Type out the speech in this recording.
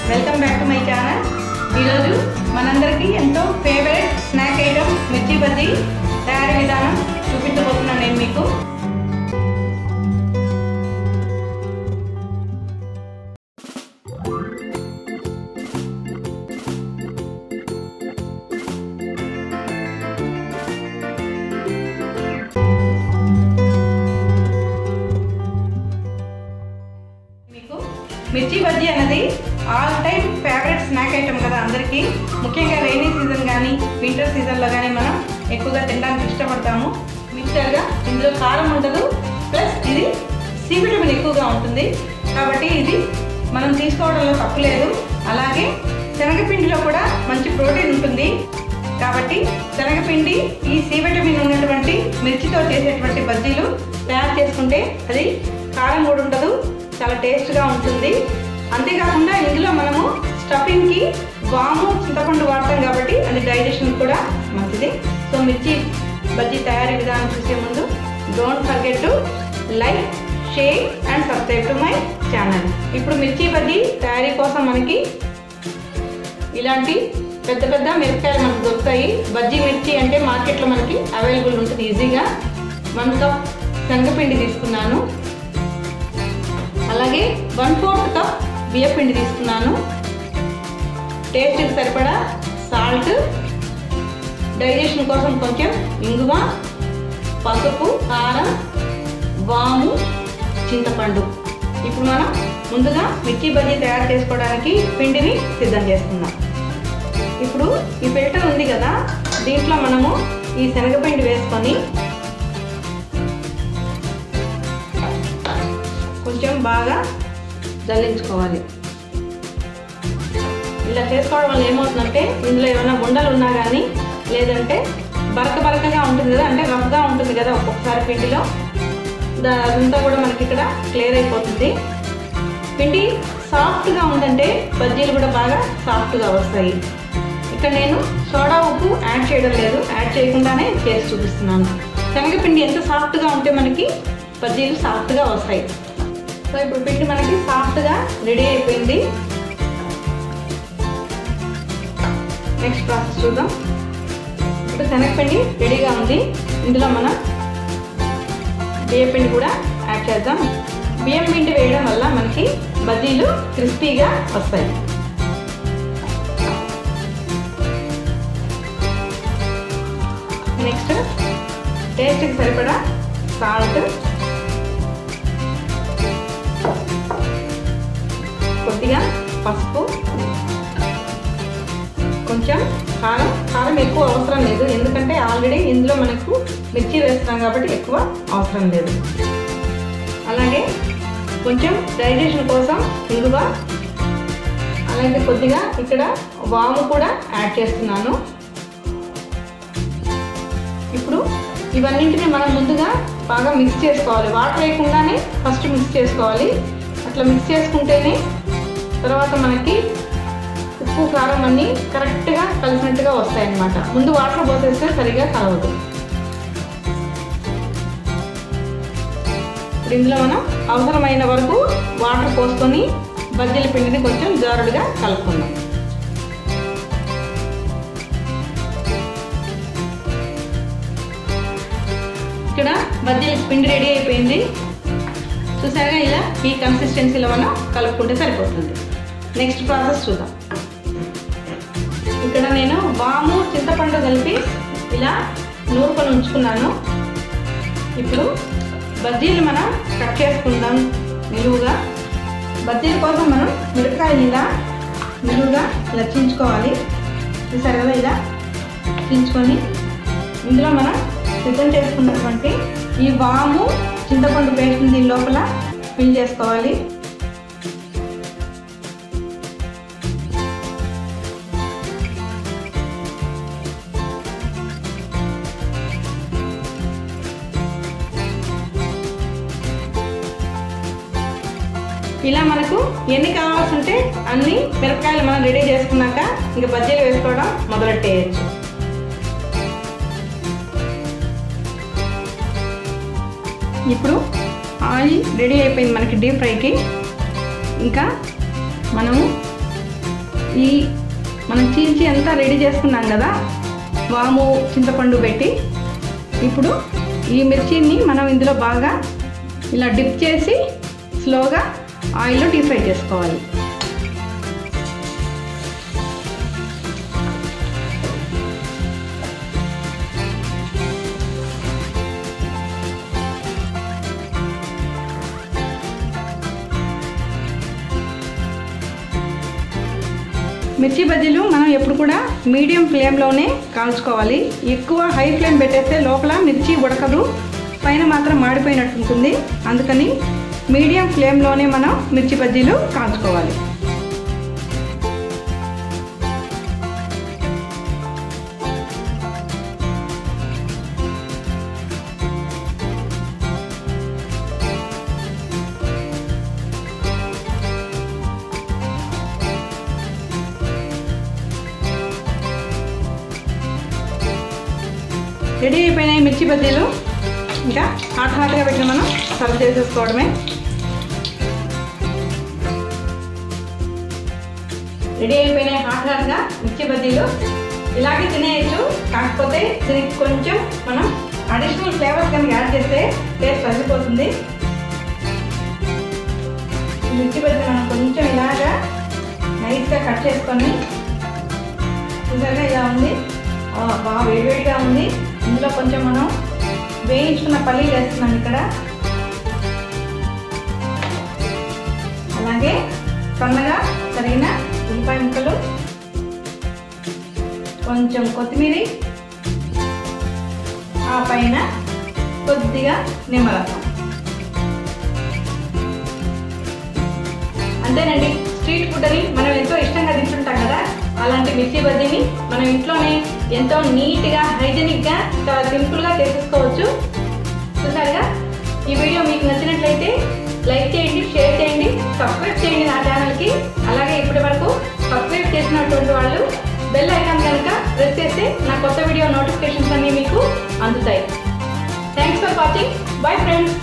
Welcome back to my channel. ఈరోజు మనందరికీ ఎంతో ఫేవరెట్ స్నాక్ ఐటమ్ మిర్చి బజ్జీ తయారీ విధానం చూపించబోతున్నాను నేను మీకు. మిర్చి బజ్జీ అనేది all time favourite snack item కదా అందరికీ. ముఖ్యంగా రైనీ సీజన్ కానీ వింటర్ సీజన్లో కానీ మనం ఎక్కువగా తినడానికి ఇష్టపడతాము. మిక్చర్గా ఇందులో కారం ఉండదు, ప్లస్ ఇది సి విటమిన్ ఎక్కువగా ఉంటుంది కాబట్టి ఇది మనం తీసుకోవడంలో తప్పులేదు. అలాగే శనగపిండిలో కూడా మంచి ప్రోటీన్ ఉంటుంది కాబట్టి శనగపిండి ఈ సి విటమిన్ ఉన్నటువంటి మిర్చితో చేసేటువంటి బజ్జీలు తయారు చేసుకుంటే అది కారం కూడా ఉండదు, చాలా టేస్ట్గా ఉంటుంది. అంతేకాకుండా ఇందులో మనము స్టఫింగ్కి వాము చింతపండు వాడతాం కాబట్టి అది డైజెషన్ కూడా మంచిది. సో మిర్చి బజ్జీ తయారీ విధానం చూసే ముందు don't forget to like, share and subscribe to my channel. ఇప్పుడు మిర్చి బజ్జీ తయారీ కోసం మనకి ఇలాంటి పెద్ద పెద్ద మిరపకాయలు మనకు దొరుకుతాయి. బజ్జీ మిర్చి అంటే మార్కెట్లో మనకి అవైలబుల్ ఉంటుంది ఈజీగా. 1 కప్ శనగపిండి తీసుకున్నాను, అలాగే 1/4 కప్ బియ్యపిండి తీసుకున్నాను, టేస్ట్కి సరిపడా సాల్ట్, డైజెషన్ కోసం కొంచెం ఇంగువ, పసుపు, కారం, వాము, చింతపండు. ఇప్పుడు మనం ముందుగా మిర్చి బజ్జీ తయారు చేసుకోవడానికి పిండిని సిద్ధం చేసుకుందాం. ఇప్పుడు ఈ ఫిల్టర్ ఉంది కదా, దీంట్లో మనము ఈ శనగపిండి వేసుకొని కొంచెం బాగా జల్లించుకోవాలి. ఇలా చేసుకోవడం వల్ల ఏమవుతుందంటే ఇందులో ఏమైనా ఉండలు ఉన్నా కానీ, లేదంటే బరకగా ఉంటుంది కదా, అంటే రఫ్గా ఉంటుంది కదా ఒక్కొక్కసారి పిండిలో, అదంతా కూడా మనకి ఇక్కడ క్లియర్ అయిపోతుంది. పిండి సాఫ్ట్గా ఉందంటే బజ్జీలు కూడా బాగా సాఫ్ట్గా వస్తాయి. ఇక్కడ నేను సోడా ఉప్పు యాడ్ చేయడం లేదు, యాడ్ చేయకుండానే చేసి చూపిస్తున్నాను. శనగపిండి ఎంత సాఫ్ట్గా ఉంటే మనకి బజ్జీలు సాఫ్ట్గా వస్తాయి. సో ఇప్పుడు పిండి మనకి సాఫ్ట్గా రెడీ అయిపోయింది. నెక్స్ట్ ప్రాసెస్ చూద్దాం. ఇప్పుడు శనగపిండి రెడీగా ఉంది, ఇందులో మనం బియ్యం పిండి కూడా యాడ్ చేద్దాం. బియ్యం పిండి వేయడం వల్ల మనకి బజ్జీలు క్రిస్పీగా వస్తాయి. నెక్స్ట్ టేస్ట్కి సరిపడా సాల్ట్, కొద్దిగా పసుపు, కొంచెం కారం ఎక్కువ అవసరం లేదు, ఎందుకంటే ఆల్రెడీ ఇందులో మనకు మిర్చి వేస్తున్నాం కాబట్టి ఎక్కువ అవసరం లేదు. అలాగే కొంచెం డైజెషన్ కోసం ఇంగువ, అలాగే కొద్దిగా ఇక్కడ వాము కూడా యాడ్ చేస్తున్నాను. ఇప్పుడు ఇవన్నింటినీ మనం ముందుగా బాగా మిక్స్ చేసుకోవాలి. వాటర్ వేయకుండానే ఫస్ట్ మిక్స్ చేసుకోవాలి. అట్లా మిక్స్ చేసుకుంటేనే తర్వాత మనకి ఉప్పు కారం అన్నీ కరెక్ట్గా కలిసినట్టుగా వస్తాయన్నమాట. ముందు వాటర్ పోసేస్తే సరిగా కలవదు. ఇప్పుడు ఇందులో మనం అవసరమైన వరకు వాటర్ పోసుకొని బజ్జీల పిండిని కొంచెం జారుడుగా కలుపుకుందాం. ఇక్కడ బజ్జీల పిండి రెడీ అయిపోయింది. చూసారుగా, ఇలా ఈ కన్సిస్టెన్సీలో మనం కలుపుకుంటే సరిపోతుంది. నెక్స్ట్ ప్రాసెస్ చూద్దాం. ఇక్కడ నేను వాము చింతపండు కలిపి ఇలా నూరుకొని ఉంచుకున్నాను. ఇప్పుడు బజ్జీలు మనం కట్ చేసుకుందాం నిలువుగా. బజ్జీల కోసం మనం మిరపకాయలు ఇలా నిలువుగా ఇలా చించుకోవాలి. చూసారు కదా, ఇలా చించుకొని ఇందులో మనం సిద్ధం చేసుకున్నటువంటి ఈ వాము చింతపండు పేస్ట్ని దీని లోపల ఫిల్ చేసుకోవాలి. ఇలా మనకు ఎన్ని కావాల్సి ఉంటే అన్ని మిరపకాయలు మనం రెడీ చేసుకున్నాక ఇంకా బజ్జీలు వేసుకోవడం మొదలెట్టేయచ్చు. ఇప్పుడు ఆయిల్ రెడీ అయిపోయింది మనకి డీప్ ఫ్రైకి. ఇంకా మనము ఈ మనం చీల్చి అంతా రెడీ చేసుకున్నాం కదా వాము చింతపండు పెట్టి, ఇప్పుడు ఈ మిర్చిని మనం ఇందులో బాగా ఇలా డిప్ చేసి స్లోగా ఆయిల్లో డీప్ ఫ్రై చేసుకోవాలి. మిర్చి బజ్జీలు మనం ఎప్పుడు కూడా మీడియం ఫ్లేమ్లోనే కాల్చుకోవాలి. ఎక్కువ హై ఫ్లేమ్ పెట్టేస్తే లోపల మిర్చి ఉడకదు, పైన మాత్రం మాడిపోయినట్టు ఉంటుంది. అందుకని మీడియం ఫ్లేమ్లోనే మనం మిర్చి బజ్జీలు కాల్చుకోవాలి. రెడీ అయిపోయినాయి మిర్చి బజ్జీలు. ఇంకా హాట్గా పెట్టిన మనం సర్వ్ చేసేసుకోవడమే. రెడీ అయిపోయినాయి హాట్గా మిర్చి బజ్జీలు. ఇలాగే తినేయచ్చు, కాకపోతే దీనికి కొంచెం మనం అడిషనల్ ఫ్లేవర్స్ కనుక యాడ్ చేస్తే టేస్ట్ వదిలిపోతుంది. మిర్చి బజ్జీ మనం కొంచెం ఇలాగా నైస్గా కట్ చేసుకొని, చూసారుగా ఇలా ఉంది, బాగా వేడివేడిగా ఉంది. ఇందులో కొంచెం మనం వేయించుకున్న పల్లీలు వేస్తున్నాం ఇక్కడ, అలాగే సన్నగా తరిగిన ఉల్లిపాయ ముక్కలు, కొంచెం కొత్తిమీర, ఆ పైన కొద్దిగా నిమ్మరసం. అంతేనండి, స్ట్రీట్ ఫుడ్ అని మనం ఎంతో ఇష్టంగా తింటుంటాం కదా, అలాంటి మిర్చి బజ్జీని మనం ఇంట్లోనే ఎంతో నీట్గా హైజెనిక్గా చాలా సింపుల్గా చేసేసుకోవచ్చు. చూసారుగా, ఈ వీడియో మీకు నచ్చినట్లయితే లైక్ చేయండి, షేర్ చేయండి, సబ్స్క్రైబ్ చేయండి నా ఛానల్కి. అలాగే ఇప్పటి వరకు సబ్స్క్రైబ్ చేసినటువంటి వాళ్ళు బెల్ ఐకాన్ కనుక ప్రెస్ చేస్తే నా కొత్త వీడియో నోటిఫికేషన్స్ అన్నీ మీకు అందుతాయి. Thanks for watching. Bye friends.